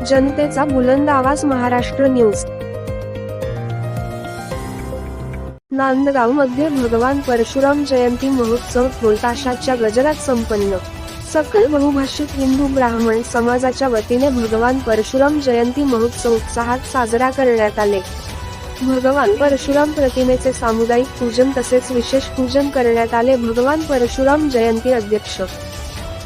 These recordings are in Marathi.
जनतेचा बुलंद आवाज महाराष्ट्र न्यूज। नांदगाव मध्ये भगवान परशुराम जयंती महोत्सव ढोलताशाच्या गजरात संपन्न। सकल बहुभाषिक हिंदू ब्राह्मण समाजाच्या वतीने भगवान परशुराम जयंती महोत्सव उत्साहात साजरा करण्यात आले। भगवान परशुराम प्रतिमेचे सामुदायिक पूजन तसेच विशेष पूजन करण्यात आले। भगवान परशुराम जयंती अध्यक्ष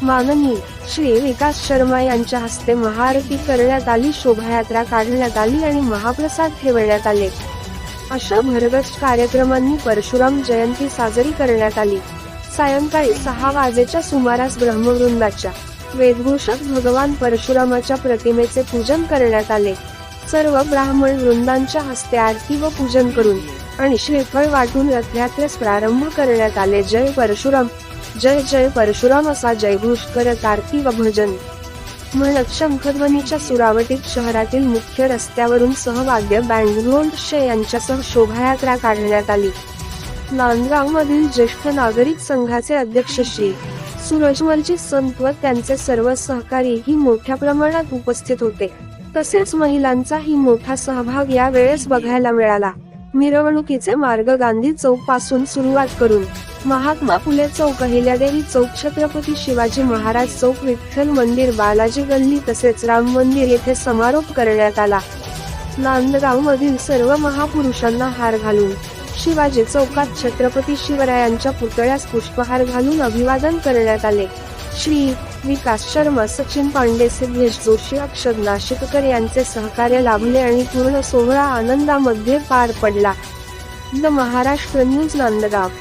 माननीय श्री विकास शर्मा यांच्या हस्ते महाआरती करण्यात आली, शोभायात्रा काढण्यात आली आणि महाप्रसाद ठेवण्यात आले। अशा भरगच्च कार्यक्रमांनी परशुराम जयंती साजरी करण्यात आली। सायंकाळी 6 वाजेच्या सुमारास ब्रह्मवृंदाच्या वेदघोषात भगवान परशुरामाच्या प्रतिमेचे पूजन करण्यात आले। सर्व ब्राह्मण वृंदांच्या हस्ते आरती व पूजन करून आणि श्रीफळ वाटून रथयात्रेस प्रारंभ करण्यात आले। जय परशुराम, जय जय परशुराम असा जयघोष करत आरती व भजन म्हणत शंखध्वनीच्या सुरावटीत शहरातील मुख्य रस्त्यावरून सहवाद्य बँड ढोल यांच्यासह शोभायात्रा काढण्यात आली। नांदगाव मधील ज्येष्ठ नागरिक संघाचे अध्यक्ष श्री सूरजमलजी संत व त्यांचे सर्व सहकारी ही मोठ्या प्रमाणात उपस्थित होते। तसेच महिलांचाही मोठा सहभाग या वेळेस बघायला मिळाला। मिरवणुकीचे मार्ग गांधी चौक पासून सुरुवात करून महात्मा फुले चौक, अहिल्यादेवी चौक, छत्रपती शिवाजी महाराज चौक, विठ्ठल मंदिर, बालाजी गल्ली तसेच राम मंदिर येथे समारोप करण्यात आला। नांदगाव मधील सर्व महापुरुषांना हार घालून शिवाजी चौकात छत्रपती शिवरायांच्या पुतळ्यास पुष्पहार घालून अभिवादन करण्यात आले। श्री विकास शर्मा, सचिन पांडे, सिद्धेश जोशी, अक्षद नाशिककर यांचे सहकार्य लाभले आणि पूर्ण सोहळा आनंदामध्ये पार पडला। The Maharashtra news, Nandgaon.